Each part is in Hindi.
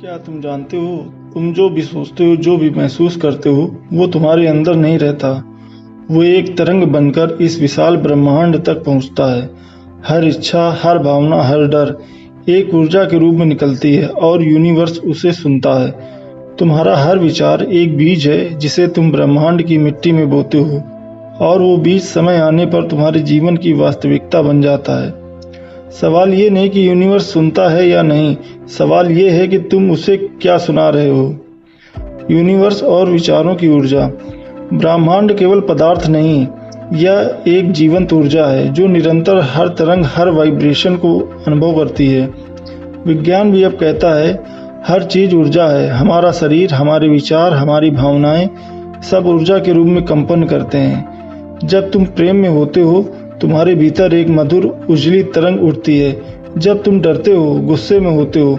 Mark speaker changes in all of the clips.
Speaker 1: क्या तुम जानते हो, तुम जो भी सोचते हो, जो भी महसूस करते हो, वो तुम्हारे अंदर नहीं रहता। वो एक तरंग बनकर इस विशाल ब्रह्मांड तक पहुंचता है। हर इच्छा, हर भावना, हर डर एक ऊर्जा के रूप में निकलती है और यूनिवर्स उसे सुनता है। तुम्हारा हर विचार एक बीज है जिसे तुम ब्रह्मांड की मिट्टी में बोते हो, और वो बीज समय आने पर तुम्हारे जीवन की वास्तविकता बन जाता है। सवाल ये नहीं कि यूनिवर्स सुनता है या नहीं, सवाल ये है कि तुम उसे क्या सुना रहे हो। यूनिवर्स और विचारों की ऊर्जा। ब्रह्मांड केवल पदार्थ नहीं, यह एक जीवंत ऊर्जा है जो निरंतर हर तरंग, हर वाइब्रेशन को अनुभव करती है। विज्ञान भी अब कहता है हर चीज ऊर्जा है। हमारा शरीर, हमारे विचार, हमारी भावनाएं सब ऊर्जा के रूप में कंपन करते हैं। जब तुम प्रेम में होते हो, तुम्हारे भीतर एक मधुर उजली तरंग उठती है। जब तुम डरते हो, गुस्से में होते हो,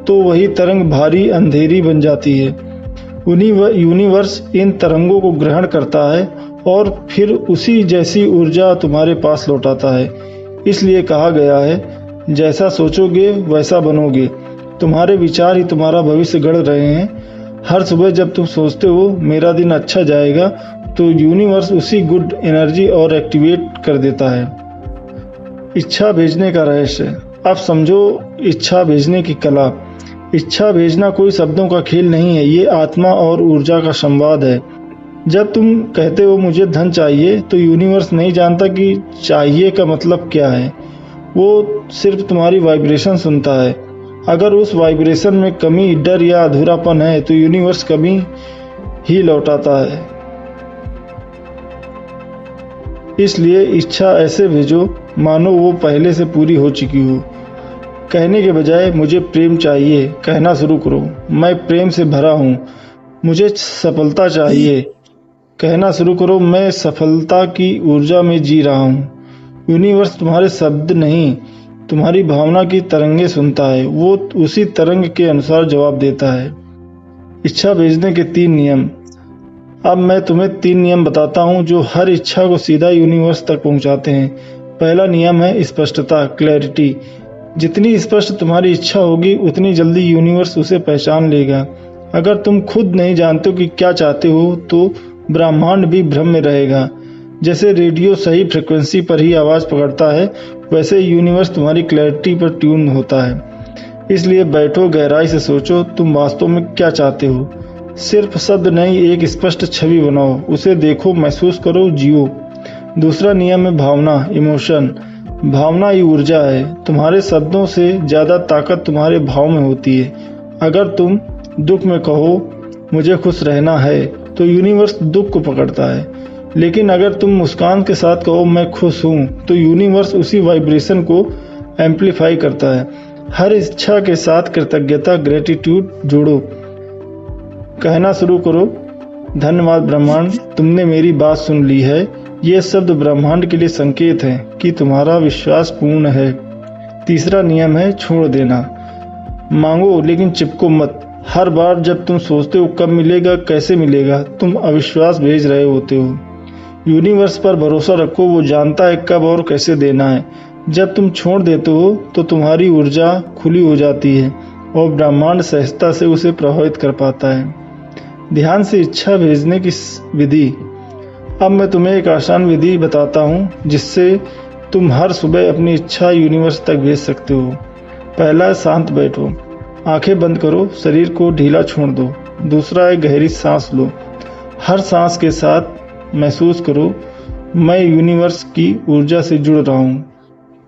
Speaker 1: तो वही तरंग भारी अंधेरी बन जाती है। यूनिवर्स इन तरंगों को ग्रहण करता है और फिर उसी जैसी ऊर्जा तुम्हारे पास लौटाता है। इसलिए कहा गया है, जैसा सोचोगे वैसा बनोगे। तुम्हारे विचार ही तुम्हारा भविष्य गढ़ रहे हैं। हर सुबह जब तुम सोचते हो मेरा दिन अच्छा जाएगा, तो यूनिवर्स उसी गुड एनर्जी और एक्टिवेट कर देता है। इच्छा भेजने का रहस्य। अब समझो इच्छा भेजने की कला। इच्छा भेजना कोई शब्दों का खेल नहीं है, ये आत्मा और ऊर्जा का संवाद है। जब तुम कहते हो मुझे धन चाहिए, तो यूनिवर्स नहीं जानता कि चाहिए का मतलब क्या है। वो सिर्फ तुम्हारी वाइब्रेशन सुनता है। अगर उस वाइब्रेशन में कमी, डर या अधूरापन है, तो यूनिवर्स कमी ही लौटाता है। इसलिए इच्छा ऐसे भेजो मानो वो पहले से पूरी हो चुकी हो। कहने के बजाय मुझे प्रेम चाहिए, कहना शुरू करो। मैं प्रेम से भरा हूँ। मुझे सफलता चाहिए, कहना शुरू करो। मैं सफलता की ऊर्जा में जी रहा हूँ। यूनिवर्स तुम्हारे शब्द नहीं, तुम्हारी भावना की तरंगे सुनता है। वो उसी तरंग के अनुसार जवाब देता है। इच्छा भेजने के 3 नियम। अब मैं तुम्हें 3 नियम बताता हूँ जो हर इच्छा को सीधा यूनिवर्स तक पहुँचाते हैं। पहला नियम है स्पष्टता, क्लैरिटी। जितनी स्पष्ट तुम्हारी इच्छा होगी, उतनी जल्दी यूनिवर्स उसे पहचान लेगा। अगर तुम खुद नहीं जानते हो कि क्या चाहते हो, तो ब्रह्मांड भी भ्रम में रहेगा। जैसे रेडियो सही फ्रिक्वेंसी पर ही आवाज़ पकड़ता है, वैसे यूनिवर्स तुम्हारी क्लैरिटी पर ट्यून होता है। इसलिए बैठो, गहराई से सोचो, तुम वास्तव में क्या चाहते हो। सिर्फ शब्द नहीं, एक स्पष्ट छवि बनाओ, उसे देखो, महसूस करो, जियो। दूसरा नियम है भावना, इमोशन। भावना ही ऊर्जा है। तुम्हारे शब्दों से ज़्यादा ताकत तुम्हारे भाव में होती है। अगर तुम दुख में कहो मुझे खुश रहना है, तो यूनिवर्स दुख को पकड़ता है। लेकिन अगर तुम मुस्कान के साथ कहो मैं खुश हूँ, तो यूनिवर्स उसी वाइब्रेशन को एम्पलीफाई करता है। हर इच्छा के साथ कृतज्ञता, ग्रेटिट्यूड जोड़ो। कहना शुरू करो, धन्यवाद ब्रह्मांड, तुमने मेरी बात सुन ली है। ये शब्द ब्रह्मांड के लिए संकेत है कि तुम्हारा विश्वास पूर्ण है। तीसरा नियम है छोड़ देना। मांगो लेकिन चिपको मत। हर बार जब तुम सोचते हो कब मिलेगा, कैसे मिलेगा, तुम अविश्वास भेज रहे होते हो। यूनिवर्स पर भरोसा रखो, वो जानता है कब और कैसे देना है। जब तुम छोड़ देते हो, तो तुम्हारी ऊर्जा खुली हो जाती है और ब्रह्मांड सहजता से उसे प्रभावित कर पाता है। ध्यान से इच्छा भेजने की विधि। अब मैं तुम्हें एक आसान विधि बताता हूँ जिससे तुम हर सुबह अपनी इच्छा यूनिवर्स तक भेज सकते हो। पहला, शांत बैठो, आंखें बंद करो, शरीर को ढीला छोड़ दो। दूसरा है गहरी सांस लो। हर सांस के साथ महसूस करो मैं यूनिवर्स की ऊर्जा से जुड़ रहा हूँ।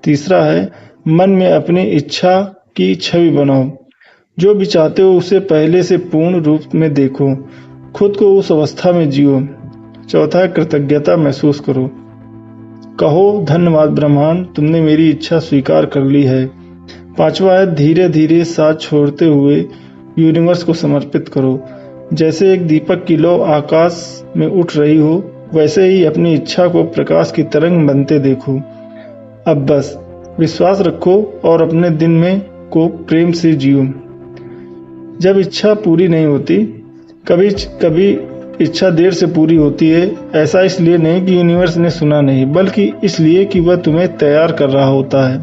Speaker 1: तीसरा है मन में अपनी इच्छा की छवि बनाओ। जो भी चाहते हो उसे पहले से पूर्ण रूप में देखो, खुद को उस अवस्था में जियो। चौथा है कृतज्ञता महसूस करो। कहो धन्यवाद ब्रह्मांड, तुमने मेरी इच्छा स्वीकार कर ली है। पांचवा है धीरे धीरे साथ छोड़ते हुए यूनिवर्स को समर्पित करो। जैसे एक दीपक की लौ आकाश में उठ रही हो, वैसे ही अपनी इच्छा को प्रकाश की तरंग बनते देखो। अब बस विश्वास रखो और अपने दिन में को प्रेम से जियो। जब इच्छा पूरी नहीं होती, कभी कभी इच्छा देर से पूरी होती है। ऐसा इसलिए नहीं कि यूनिवर्स ने सुना नहीं, बल्कि इसलिए कि वह तुम्हें तैयार कर रहा होता है।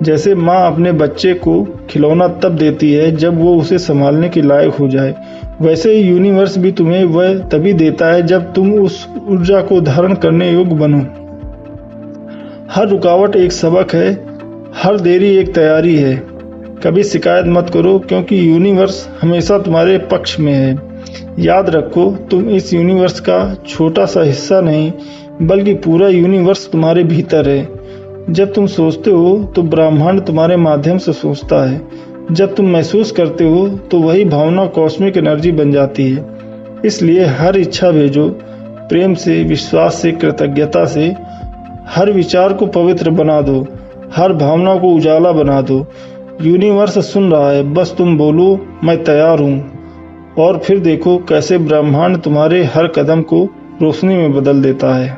Speaker 1: जैसे माँ अपने बच्चे को खिलौना तब देती है जब वो उसे संभालने के लायक हो जाए, वैसे ही यूनिवर्स भी तुम्हें वह तभी देता है जब तुम उस ऊर्जा को धारण करने योग्य बनो। हर रुकावट एक सबक है, हर देरी एक तैयारी है। कभी शिकायत मत करो, क्योंकि यूनिवर्स हमेशा तुम्हारे पक्ष में है। याद रखो, तुम इस यूनिवर्स का छोटा सा हिस्सा नहीं, बल्कि पूरा यूनिवर्स तुम्हारे भीतर है। जब तुम सोचते हो तो ब्रह्मांड तुम्हारे माध्यम से सोचता है। जब तुम महसूस करते हो तो वही भावना कॉस्मिक एनर्जी बन जाती है। इसलिए हर इच्छा भेजो, प्रेम से, विश्वास से, कृतज्ञता से। हर विचार को पवित्र बना दो, हर भावना को उजाला बना दो। यूनिवर्स सुन रहा है, बस तुम बोलो मैं तैयार हूँ, और फिर देखो कैसे ब्रह्मांड तुम्हारे हर कदम को रोशनी में बदल देता है।